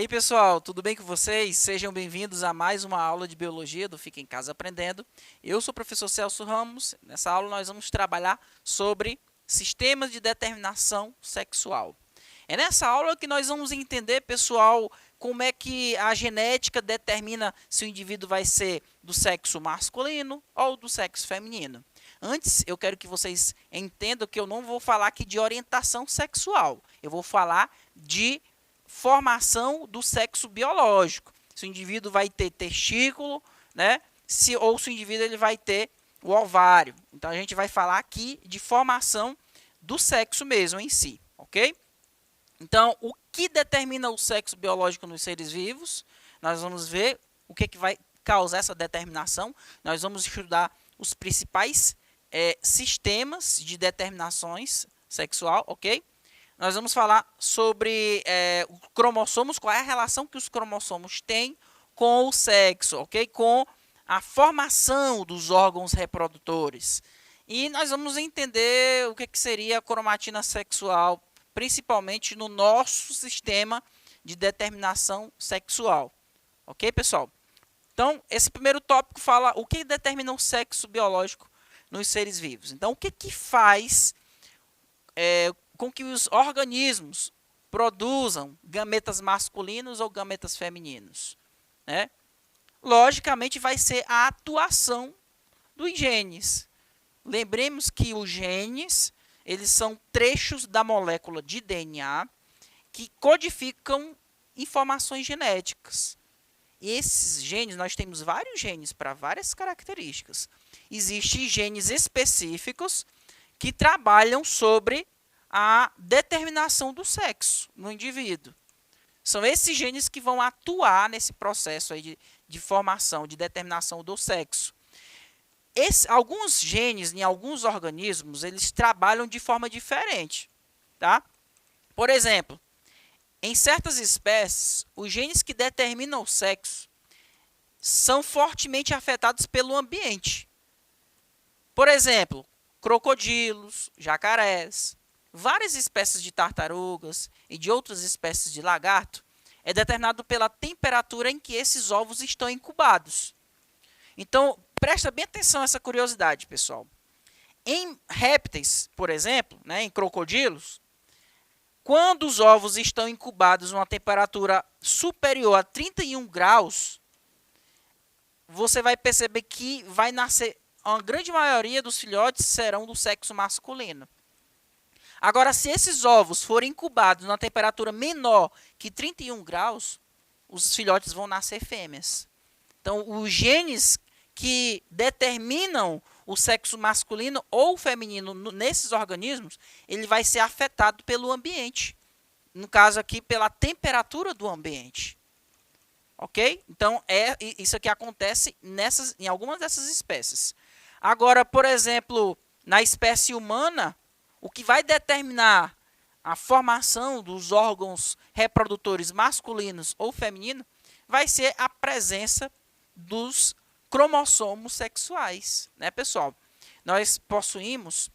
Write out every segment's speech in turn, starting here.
aí, pessoal, tudo bem com vocês? Sejam bem-vindos a mais uma aula de Biologia do Fica em Casa Aprendendo. Eu sou o professor Celso Ramos. Nessa aula nós vamos trabalhar sobre sistemas de determinação sexual. É nessa aula que nós vamos entender, pessoal, como é que a genética determina se o indivíduo vai ser do sexo masculino ou do sexo feminino. Antes, eu quero que vocês entendam que eu não vou falar aqui de orientação sexual. Eu vou falar de formação do sexo biológico. Se o indivíduo vai ter testículo, né? Ou se o indivíduo ele vai ter o ovário. Então, a gente vai falar aqui de formação do sexo mesmo em si, ok? Então, o que determina o sexo biológico nos seres vivos? Nós vamos ver o que vai causar essa determinação. Nós vamos estudar os principais sistemas de determinações sexual, ok? Nós vamos falar sobre cromossomos, qual é a relação que os cromossomos têm com o sexo, ok? Com a formação dos órgãos reprodutores. E nós vamos entender o que seria a cromatina sexual, principalmente no nosso sistema de determinação sexual. Ok, pessoal? Então, esse primeiro tópico fala o que determina o sexo biológico nos seres vivos. Então, o que faz com que os organismos produzam gametas masculinos ou gametas femininos, né? Logicamente, vai ser a atuação dos genes. Lembremos que os genes, eles são trechos da molécula de DNA que codificam informações genéticas. E esses genes, nós temos vários genes para várias características. Existem genes específicos que trabalham sobre a determinação do sexo no indivíduo. São esses genes que vão atuar nesse processo aí de formação, de determinação do sexo. Alguns genes em alguns organismos, eles trabalham de forma diferente, tá? Por exemplo, em certas espécies, os genes que determinam o sexo são fortemente afetados pelo ambiente. Por exemplo, crocodilos, jacarés, várias espécies de tartarugas e de outras espécies de lagarto é determinado pela temperatura em que esses ovos estão incubados. Então, presta bem atenção a essa curiosidade, pessoal. Em répteis, por exemplo, né, em crocodilos, quando os ovos estão incubados a uma temperatura superior a 31 graus, você vai perceber que vai nascer, a grande maioria dos filhotes serão do sexo masculino. Agora, se esses ovos forem incubados numa temperatura menor que 31 graus, os filhotes vão nascer fêmeas. Então, os genes que determinam o sexo masculino ou feminino nesses organismos, ele vai ser afetado pelo ambiente. No caso aqui, pela temperatura do ambiente. Ok? Então, isso que acontece em algumas dessas espécies. Agora, por exemplo, na espécie humana, o que vai determinar a formação dos órgãos reprodutores masculinos ou femininos vai ser a presença dos cromossomos sexuais, né, pessoal? Nós possuímos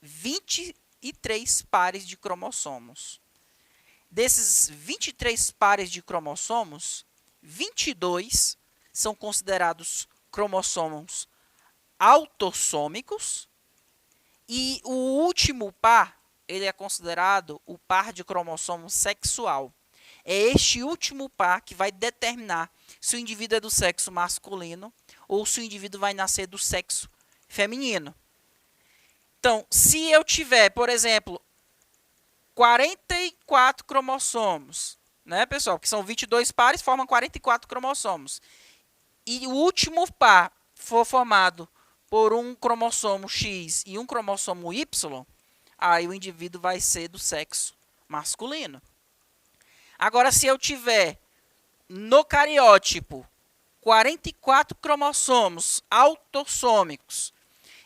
23 pares de cromossomos. Desses 23 pares de cromossomos, 22 são considerados cromossomos autossômicos e o último par, ele é considerado o par de cromossomo sexual. É este último par que vai determinar se o indivíduo é do sexo masculino ou se o indivíduo vai nascer do sexo feminino. Então, se eu tiver, por exemplo, 44 cromossomos, né, pessoal? Que são 22 pares, formam 44 cromossomos. E o último par for formado por um cromossomo X e um cromossomo Y, aí o indivíduo vai ser do sexo masculino. Agora, se eu tiver no cariótipo 44 cromossomos autossômicos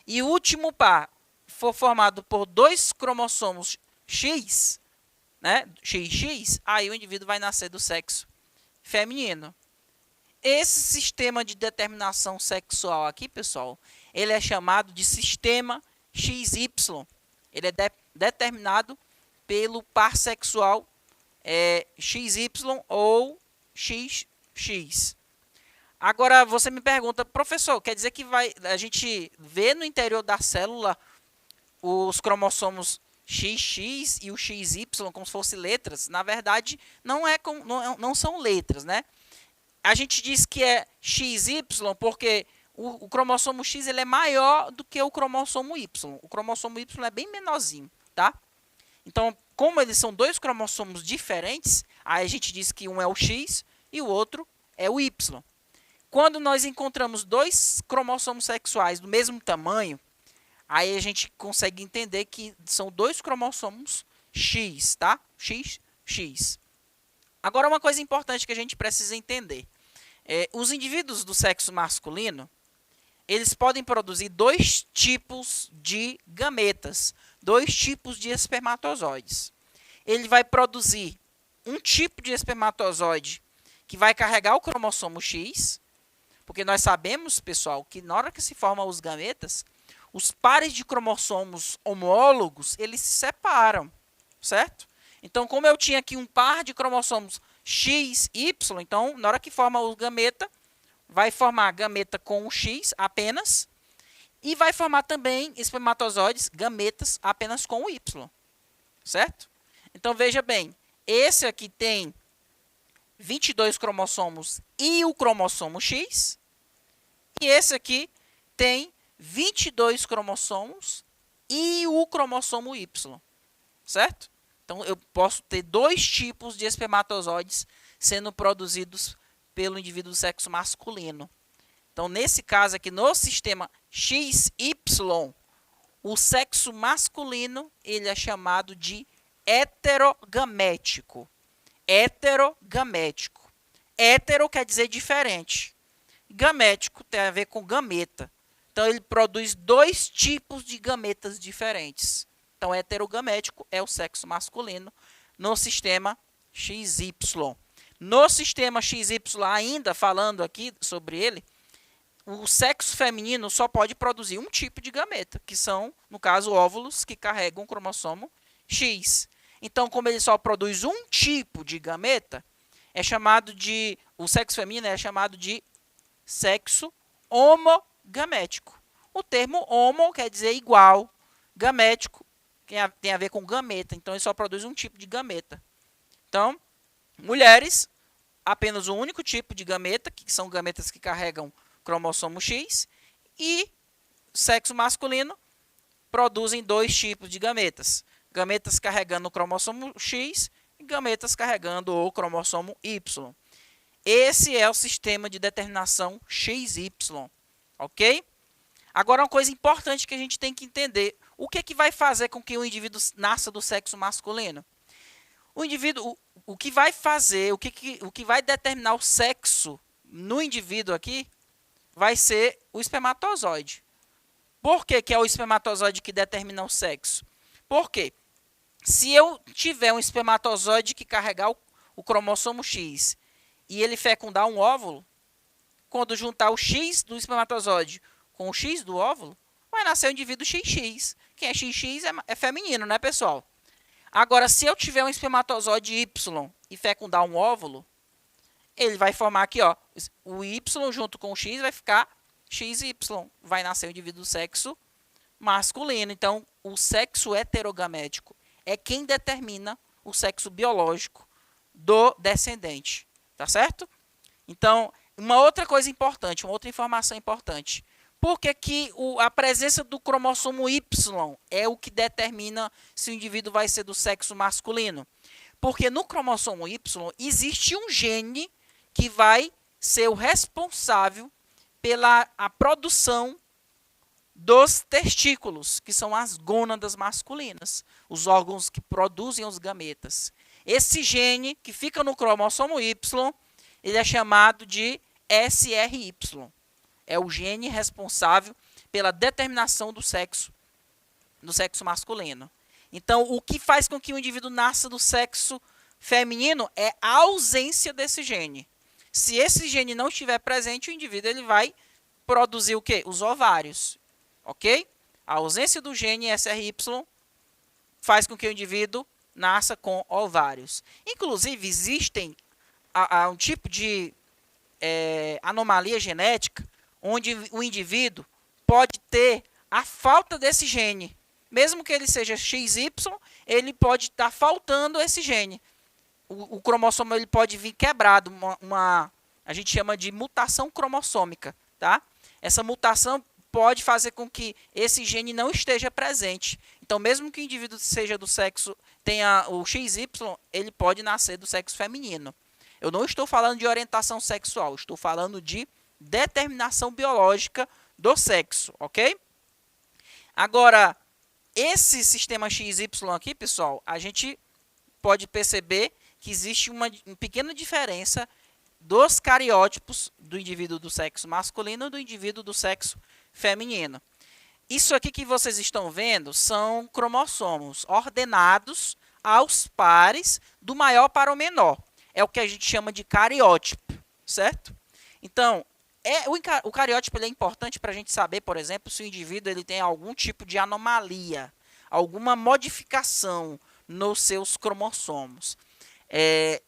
e o último par for formado por 2 cromossomos X, né, XX, aí o indivíduo vai nascer do sexo feminino. Esse sistema de determinação sexual aqui, pessoal, ele é chamado de sistema XY. Ele é determinado pelo par sexual XY ou XX. Agora você me pergunta, professor, quer dizer que a gente vê no interior da célula os cromossomos XX e o XY como se fossem letras? Na verdade, não são letras, né? A gente diz que é XY porque o cromossomo X ele é maior do que o cromossomo Y. O cromossomo Y é bem menorzinho, tá? Então, como eles são dois cromossomos diferentes, aí a gente diz que um é o X e o outro é o Y. Quando nós encontramos dois cromossomos sexuais do mesmo tamanho, aí a gente consegue entender que são dois cromossomos X, tá? XX. Agora, uma coisa importante que a gente precisa entender. Os indivíduos do sexo masculino, eles podem produzir dois tipos de gametas, dois tipos de espermatozoides. Ele vai produzir um tipo de espermatozoide que vai carregar o cromossomo X, porque nós sabemos, pessoal, que na hora que se formam os gametas, os pares de cromossomos homólogos, eles se separam, certo? Então, como eu tinha aqui um par de cromossomos X, Y, então, na hora que forma o gameta, vai formar gameta com o X apenas, e vai formar também espermatozoides, gametas, apenas com o Y, certo? Então, veja bem, esse aqui tem 22 cromossomos e o cromossomo X, e esse aqui tem 22 cromossomos e o cromossomo Y, certo? Então, eu posso ter dois tipos de espermatozoides sendo produzidos pelo indivíduo do sexo masculino. Então, nesse caso aqui, no sistema XY, o sexo masculino ele é chamado de heterogamético. Heterogamético. Hétero quer dizer diferente. Gamético tem a ver com gameta. Então, ele produz dois tipos de gametas diferentes. Então, heterogamético é o sexo masculino no sistema XY. No sistema XY, ainda falando aqui sobre ele, o sexo feminino só pode produzir um tipo de gameta, que são, no caso, óvulos que carregam o cromossomo X. Então, como ele só produz um tipo de gameta, o sexo feminino é chamado de sexo homogamético. O termo homo quer dizer igual, gamético tem a ver com gameta, então ele só produz um tipo de gameta. Então, mulheres, apenas um único tipo de gameta, que são gametas que carregam cromossomo X, e sexo masculino produzem dois tipos de gametas. Gametas carregando o cromossomo X e gametas carregando o cromossomo Y. Esse é o sistema de determinação XY, ok? Agora, uma coisa importante que a gente tem que entender. O que vai fazer com que o indivíduo nasça do sexo masculino? O indivíduo, o que vai fazer, o que vai determinar o sexo no indivíduo aqui, vai ser o espermatozoide. Por que é o espermatozoide que determina o sexo? Porque se eu tiver um espermatozoide que carregar o cromossomo X e ele fecundar um óvulo, quando juntar o X do espermatozoide com o X do óvulo, vai nascer o indivíduo XX. Quem é XX é feminino, né, pessoal? Agora, se eu tiver um espermatozoide Y e fecundar um óvulo, ele vai formar aqui, ó, o Y junto com o X vai ficar XY. Vai nascer o indivíduo do sexo masculino. Então, o sexo heterogamético é quem determina o sexo biológico do descendente. Tá certo? Então, uma outra coisa importante, uma outra informação importante. Por que a presença do cromossomo Y é o que determina se o indivíduo vai ser do sexo masculino? Porque no cromossomo Y existe um gene que vai ser o responsável pela produção dos testículos, que são as gônadas masculinas, os órgãos que produzem os gametas. Esse gene que fica no cromossomo Y, ele é chamado de SRY. É o gene responsável pela determinação do sexo masculino. Então, o que faz com que o indivíduo nasça do sexo feminino é a ausência desse gene. Se esse gene não estiver presente, o indivíduo ele vai produzir o quê? Os ovários. Ok? A ausência do gene SRY faz com que o indivíduo nasça com ovários. Inclusive, existem um tipo de anomalia genética onde o indivíduo pode ter a falta desse gene. Mesmo que ele seja XY, ele pode estar faltando esse gene. O cromossomo ele pode vir quebrado, a gente chama de mutação cromossômica, tá? Essa mutação pode fazer com que esse gene não esteja presente. Então, mesmo que o indivíduo seja do sexo, tenha o XY, ele pode nascer do sexo feminino. Eu não estou falando de orientação sexual, estou falando de determinação biológica do sexo, ok? Agora, esse sistema XY aqui, pessoal, a gente pode perceber que existe uma pequena diferença dos cariótipos do indivíduo do sexo masculino e do indivíduo do sexo feminino. Isso aqui que vocês estão vendo são cromossomos ordenados aos pares do maior para o menor. É o que a gente chama de cariótipo, certo? Então, o cariótipo ele é importante para a gente saber, por exemplo, se o indivíduo ele tem algum tipo de anomalia, alguma modificação nos seus cromossomos.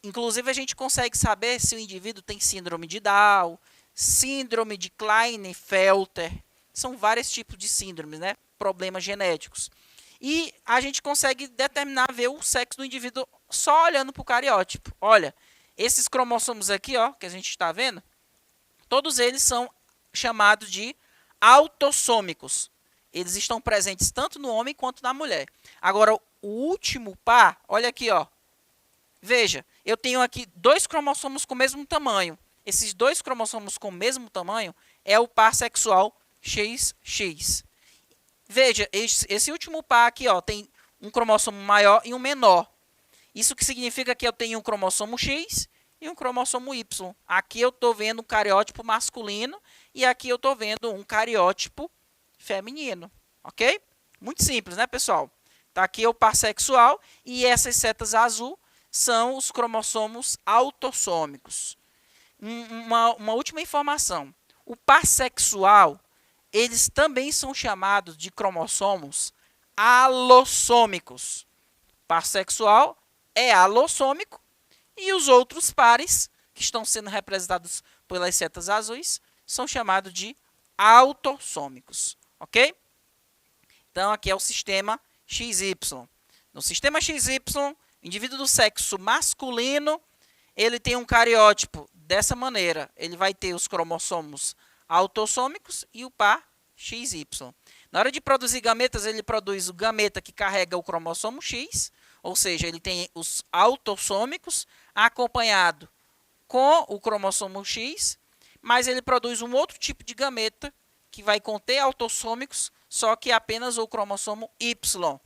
Inclusive, a gente consegue saber se o indivíduo tem síndrome de Down, síndrome de Klinefelter. São vários tipos de síndromes, né? Problemas genéticos. E a gente consegue determinar, ver o sexo do indivíduo só olhando para o cariótipo. Olha, esses cromossomos aqui, ó, que a gente está vendo, todos eles são chamados de autossômicos. Eles estão presentes tanto no homem quanto na mulher. Agora, o último par, olha aqui, ó. Veja, eu tenho aqui 2 cromossomos com o mesmo tamanho. Esses 2 cromossomos com o mesmo tamanho é o par sexual XX. Veja, esse último par aqui, ó, tem um cromossomo maior e um menor. Isso que significa que eu tenho um cromossomo X e um cromossomo Y. Aqui eu estou vendo um cariótipo masculino e aqui eu estou vendo um cariótipo feminino. Ok? Muito simples, né, pessoal? Tá aqui o par sexual e essas setas azul são os cromossomos autossômicos. Uma última informação. O par sexual, eles também são chamados de cromossomos alossômicos. Par sexual é alossômico e os outros pares, que estão sendo representados pelas setas azuis, são chamados de autossômicos. Ok? Então, aqui é o sistema XY. No sistema XY, o indivíduo do sexo masculino, ele tem um cariótipo dessa maneira. Ele vai ter os cromossomos autossômicos e o par XY. Na hora de produzir gametas, ele produz o gameta que carrega o cromossomo X, ou seja, ele tem os autossômicos acompanhado com o cromossomo X, mas ele produz um outro tipo de gameta que vai conter autossômicos, só que apenas o cromossomo Y.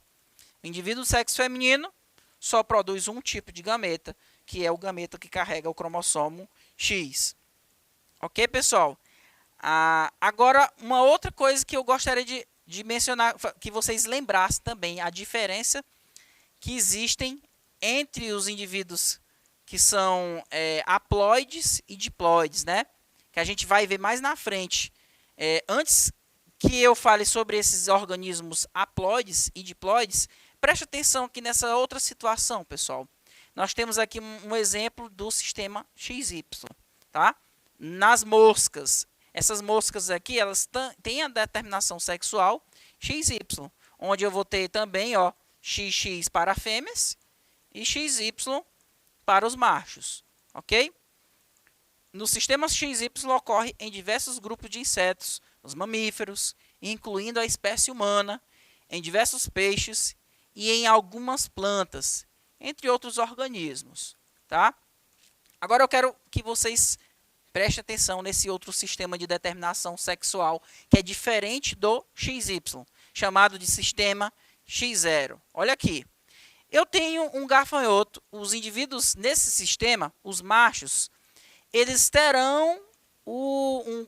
O indivíduo do sexo feminino só produz um tipo de gameta, que é o gameta que carrega o cromossomo X. Ok, pessoal? Agora, uma outra coisa que eu gostaria de mencionar, que vocês lembrassem também, a diferença que existem entre os indivíduos que são haploides e diploides, né? Que a gente vai ver mais na frente. Antes que eu fale sobre esses organismos haploides e diploides, preste atenção aqui nessa outra situação, pessoal. Nós temos aqui um exemplo do sistema XY, tá? Nas moscas. Essas moscas aqui, elas têm a determinação sexual XY, onde eu vou ter também, ó, XX para fêmeas e XY para os machos, ok? No sistema XY ocorre em diversos grupos de insetos, os mamíferos, incluindo a espécie humana, em diversos peixes e em algumas plantas, entre outros organismos, tá? Agora eu quero que vocês prestem atenção nesse outro sistema de determinação sexual, que é diferente do XY, chamado de sistema X0. Olha aqui. Eu tenho um gafanhoto, os indivíduos nesse sistema, os machos, eles terão o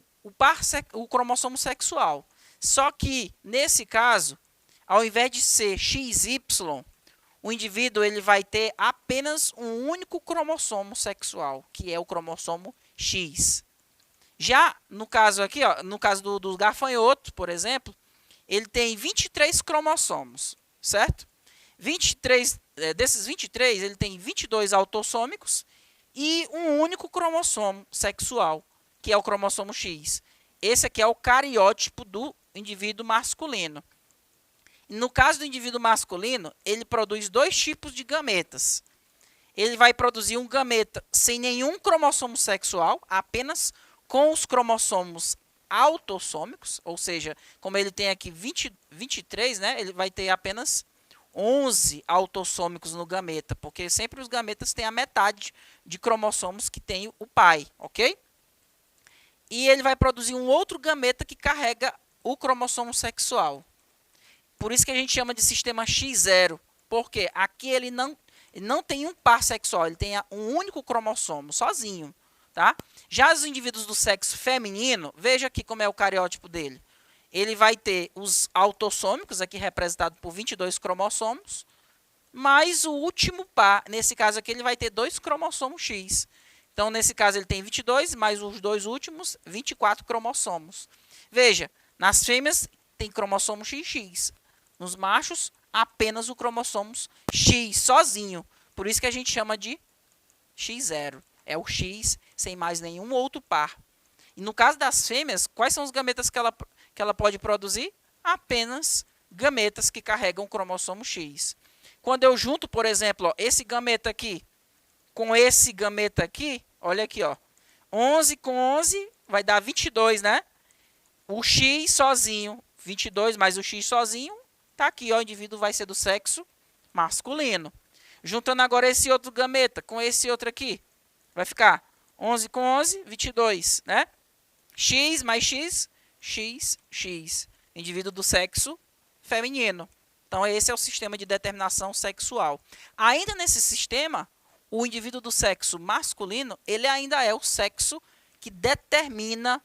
cromossomo sexual. Só que, nesse caso, ao invés de ser XY, o indivíduo ele vai ter apenas um único cromossomo sexual, que é o cromossomo X. Já no caso aqui, ó, no caso do gafanhoto, por exemplo, ele tem 23 cromossomos, certo? Desses 23, ele tem 22 autossômicos e um único cromossomo sexual, que é o cromossomo X. Esse aqui é o cariótipo do indivíduo masculino. No caso do indivíduo masculino, ele produz dois tipos de gametas. Ele vai produzir um gameta sem nenhum cromossomo sexual, apenas com os cromossomos autossômicos, ou seja, como ele tem aqui 23, né, ele vai ter apenas 11 autossômicos no gameta, porque sempre os gametas têm a metade de cromossomos que tem o pai, ok? E ele vai produzir um outro gameta que carrega o cromossomo sexual. Por isso que a gente chama de sistema X0, porque aqui ele não tem um par sexual, ele tem um único cromossomo, sozinho. Tá? Já os indivíduos do sexo feminino, veja aqui como é o cariótipo dele. Ele vai ter os autossômicos, aqui representado por 22 cromossomos, mais o último par, nesse caso aqui ele vai ter 2 cromossomos X. Então, nesse caso ele tem 22, mais os dois últimos, 24 cromossomos. Veja, nas fêmeas tem cromossomo XX, nos machos apenas o cromossomo X, sozinho. Por isso que a gente chama de X0. É o X sem mais nenhum outro par. E no caso das fêmeas, quais são os gametas que ela pode produzir? Apenas gametas que carregam o cromossomo X. Quando eu junto, por exemplo, ó, esse gameta aqui com esse gameta aqui, olha aqui, ó, 11 com 11 vai dar 22, né? O X sozinho, 22 mais o X sozinho, tá aqui, ó, o indivíduo vai ser do sexo masculino. Juntando agora esse outro gameta com esse outro aqui, vai ficar 11 com 11, 22, né? X mais X, X, X. Indivíduo do sexo feminino. Então, esse é o sistema de determinação sexual. Ainda nesse sistema, o indivíduo do sexo masculino, ele ainda é o sexo que determina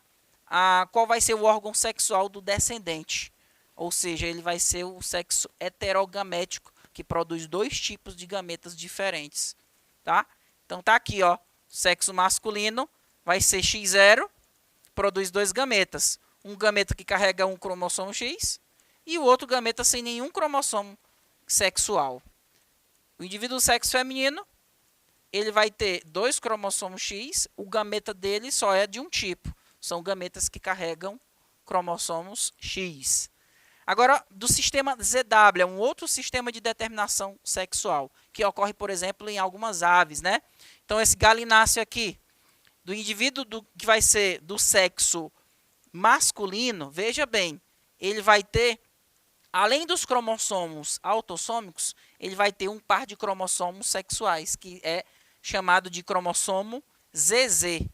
qual vai ser o órgão sexual do descendente. Ou seja, ele vai ser o sexo heterogamético, que produz dois tipos de gametas diferentes. Tá? Então, tá aqui, ó. Sexo masculino vai ser X0, produz 2 gametas. Um gameta que carrega um cromossomo X e o outro gameta sem nenhum cromossomo sexual. O indivíduo do sexo feminino, ele vai ter 2 cromossomos X, o gameta dele só é de um tipo. São gametas que carregam cromossomos X. Agora, do sistema ZW, é um outro sistema de determinação sexual, que ocorre, por exemplo, em algumas aves, né? Então, esse galináceo aqui, do indivíduo que vai ser do sexo masculino, veja bem, ele vai ter, além dos cromossomos autossômicos, ele vai ter um par de cromossomos sexuais, que é chamado de cromossomo ZZ.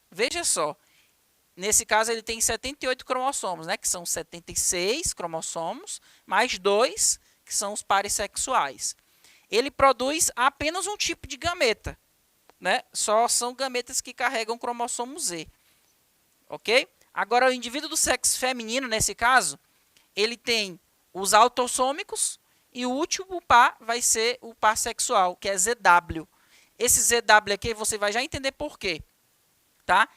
Veja só, nesse caso ele tem 78 cromossomos, né, que são 76 cromossomos, mais 2, que são os pares sexuais. Ele produz apenas um tipo de gameta, né? Só são gametas que carregam o cromossomo Z. Ok? Agora, o indivíduo do sexo feminino, nesse caso, ele tem os autossômicos e o último par vai ser o par sexual, que é ZW. Esse ZW aqui você vai já entender por quê. Tá?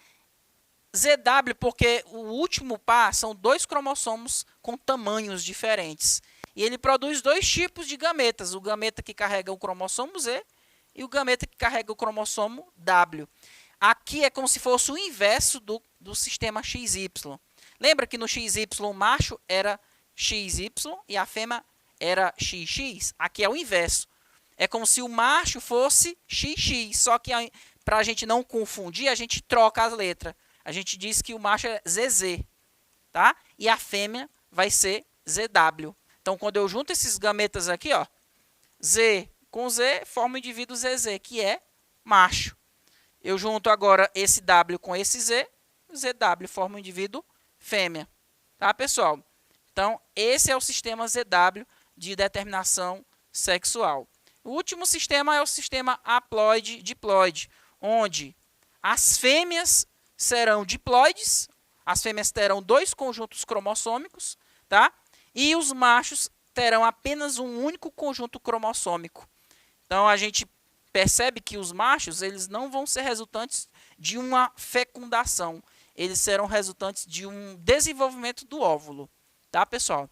ZW porque o último par são 2 cromossomos com tamanhos diferentes. E ele produz 2 tipos de gametas. O gameta que carrega o cromossomo Z e o gameta que carrega o cromossomo W. Aqui é como se fosse o inverso do sistema XY. Lembra que no XY o macho era XY e a fêmea era XX? Aqui é o inverso. É como se o macho fosse XX, só que para a gente não confundir, a gente troca as letras. A gente diz que o macho é ZZ, tá? E a fêmea vai ser ZW. Então, quando eu junto esses gametas aqui, ó, Z com Z, forma o indivíduo ZZ, que é macho. Eu junto agora esse W com esse Z, ZW forma o indivíduo fêmea. Tá, pessoal? Então, esse é o sistema ZW de determinação sexual. O último sistema é o sistema haploide-diploide, onde as fêmeas serão diploides, as fêmeas terão 2 conjuntos cromossômicos, tá? E os machos terão apenas um único conjunto cromossômico. Então, a gente percebe que os machos eles não vão ser resultantes de uma fecundação. Eles serão resultantes de um desenvolvimento do óvulo. Tá, pessoal?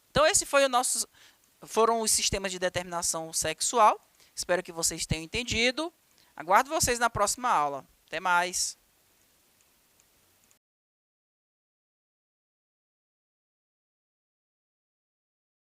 Então, esse foi o nosso foram os sistemas de determinação sexual. Espero que vocês tenham entendido. Aguardo vocês na próxima aula. Até mais!